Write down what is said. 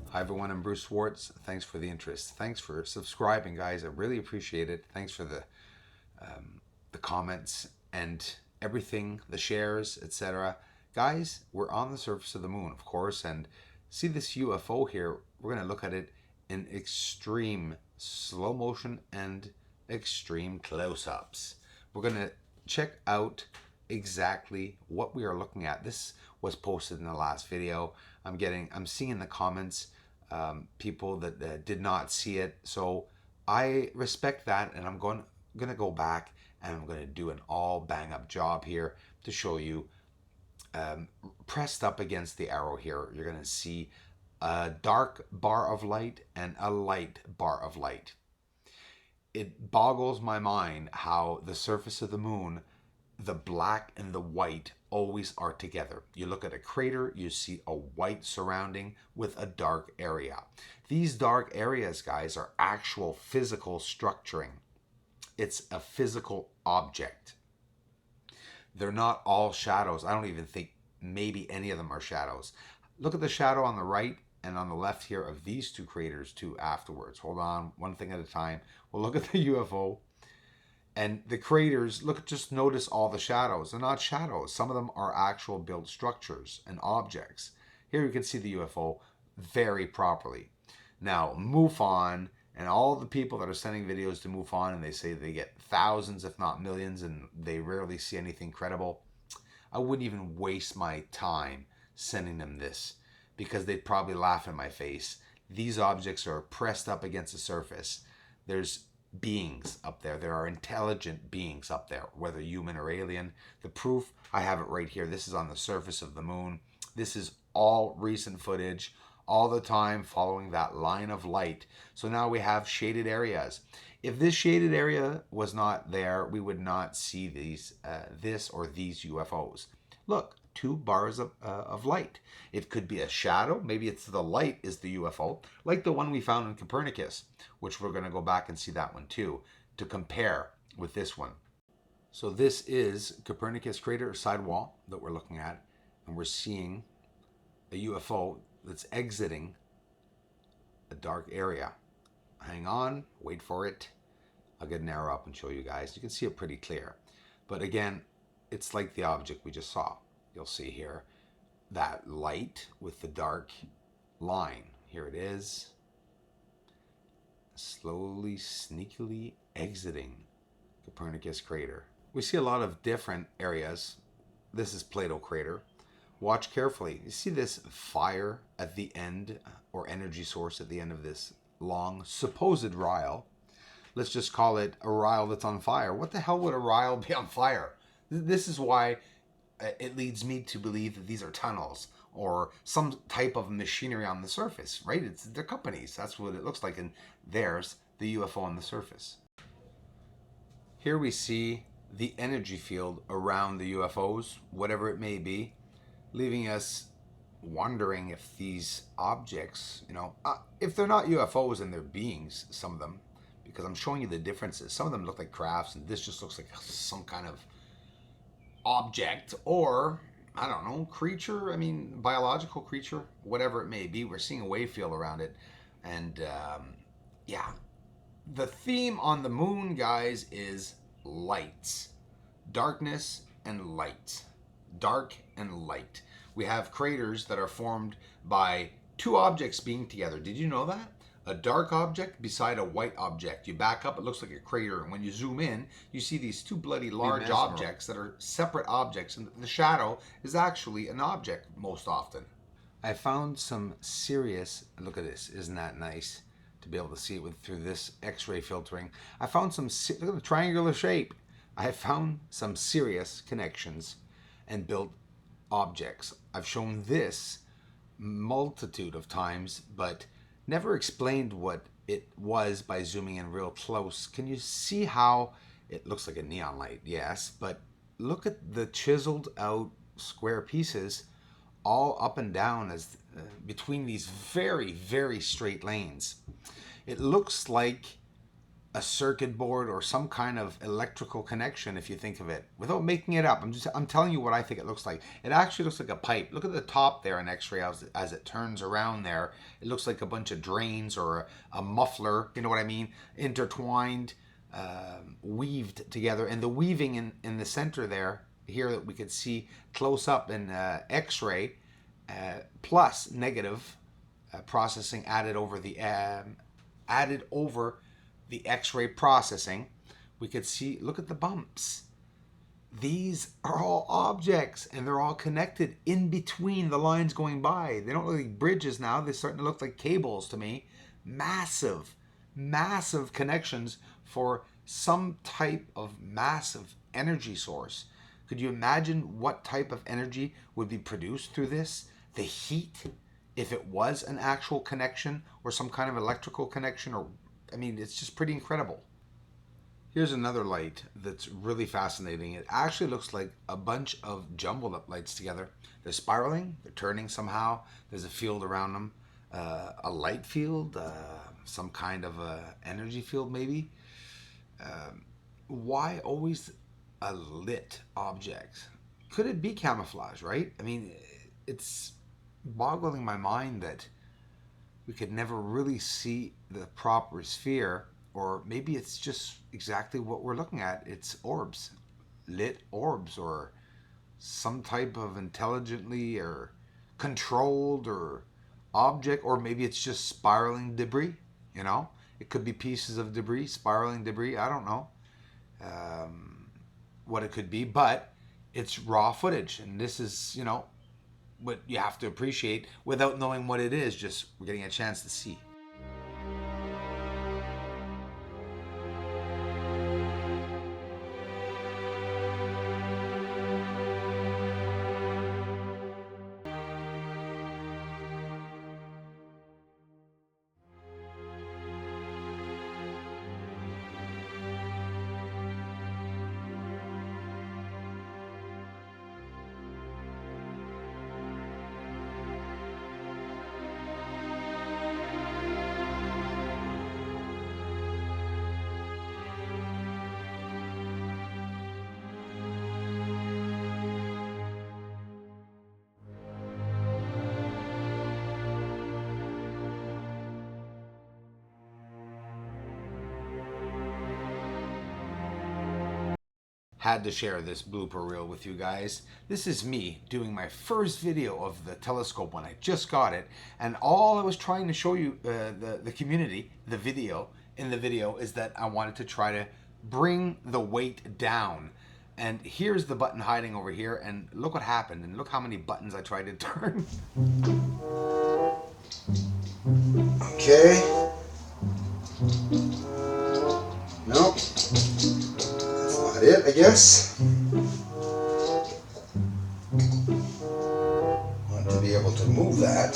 Hi everyone, I'm Bruce Swartz. Thanks for the interest. Thanks for subscribing, guys. I really appreciate it. Thanks for the comments and everything, the shares, etc. Guys, we're on the surface of the moon, of course, and see this UFO here. We're going to look at it in extreme slow motion and extreme close-ups. We're going to check out exactly what we are looking at. This was posted in the last video. I'm seeing in the comments people that did not see it, so I respect that, and I'm going to go back and I'm going to do an all bang up job here to show you. Pressed up against the arrow here, you're going to see a dark bar of light and a light bar of light. It boggles my mind how the surface of the moon, the black and the white always are together. You look at a crater, you see a white surrounding with a dark area. These dark areas, guys, are actual physical structuring. It's a physical object. They're not all shadows. I don't even think maybe any of them are shadows. Look at the shadow on the right and on the left here of these two craters too afterwards. Hold on, one thing at a time. We'll look at the UFO. And the craters, look, just notice all the shadows. They're not shadows. Some of them are actual built structures and objects. Here you can see the UFO very properly. Now, MUFON and all the people that are sending videos to MUFON, and they say they get thousands, if not millions, and they rarely see anything credible. I wouldn't even waste my time sending them this because they'd probably laugh in my face. These objects are pressed up against the surface. There's beings up there. There are intelligent beings up there, whether human or alien. The proof, I have it right here. This is on the surface of the moon. This is all recent footage, all the time following that line of light. So now we have shaded areas. If this shaded area was not there, we would not see these, this or these UFOs. Look, two bars of light. It could be a shadow. Maybe it's the light is the UFO, like the one we found in Copernicus, which we're going to go back and see that one too, to compare with this one. So this is Copernicus crater sidewall that we're looking at, and we're seeing a UFO that's exiting a dark area. Hang on, wait for it. I'll get an arrow up and show you guys. You can see it pretty clear. But again, it's like the object we just saw. You'll see here that light with the dark line. Here it is. Slowly, sneakily exiting Copernicus crater. We see a lot of different areas. This is Plato crater. Watch carefully. You see this fire at the end, or energy source at the end of this long supposed rille. Let's just call it a rille that's on fire. What the hell would a rille be on fire? This is why it leads me to believe that these are tunnels or some type of machinery on the surface, right? They're companies. That's what it looks like. And there's the UFO on the surface. Here we see the energy field around the UFOs, whatever it may be, leaving us wondering if these objects, if they're not UFOs and they're beings, some of them, because I'm showing you the differences. Some of them look like crafts, and this just looks like some kind of object, or I don't know, creature. I mean, biological creature, whatever it may be. We're seeing a wave field around it, and yeah, the theme on the moon, guys, is lights, darkness and light, dark and light. We have craters that are formed by two objects being together. Did you know that? A dark object beside a white object. You back up, it looks like a crater. And when you zoom in, you see these two bloody large objects that are separate objects. And the shadow is actually an object most often. I found some serious, look at this, isn't that nice to be able to see it through this X-ray filtering. I found some, look at the triangular shape. I found some serious connections and built objects. I've shown this multitude of times, but never explained what it was by zooming in real close. Can you see how it looks like a neon light? Yes, but look at the chiseled out square pieces all up and down as between these very, very straight lanes. It looks like a circuit board or some kind of electrical connection, if you think of it, without making it up. I'm telling you what I think it looks like. It actually looks like a pipe. Look at the top there in X-ray as it turns around there. It looks like a bunch of drains or a muffler, you know what I mean, intertwined, weaved together. And the weaving in the center there, here that we could see close up in X-ray, plus negative processing added over the X-ray processing, we could see, look at the bumps. These are all objects and they're all connected in between the lines going by. They don't look like bridges now. They're starting to look like cables to me. Massive, massive connections for some type of massive energy source. Could you imagine what type of energy would be produced through this? The heat, if it was an actual connection or some kind of electrical connection, or I mean, it's just pretty incredible. Here's another light that's really fascinating. It actually looks like a bunch of jumbled up lights together. They're spiraling, they're turning somehow. There's a field around them, a light field, some kind of a energy field maybe. Why always a lit object? Could it be camouflage, right? I mean, it's boggling my mind that we could never really see the proper sphere, or maybe it's just exactly what we're looking at. It's orbs, lit orbs, or some type of intelligently or controlled or object, or maybe it's just spiraling debris, you know? It could be pieces of debris, spiraling debris, I don't know what it could be, but it's raw footage, and this is, you know, what you have to appreciate without knowing what it is, just we're getting a chance to see. Had to share this blooper reel with you guys. This is me doing my first video of the telescope when I just got it, and all I was trying to show you, the community, the video is that I wanted to try to bring the weight down. And here's the button hiding over here, and look what happened, and look how many buttons I tried to turn. Okay. Nope. It, I guess. Want to be able to move that.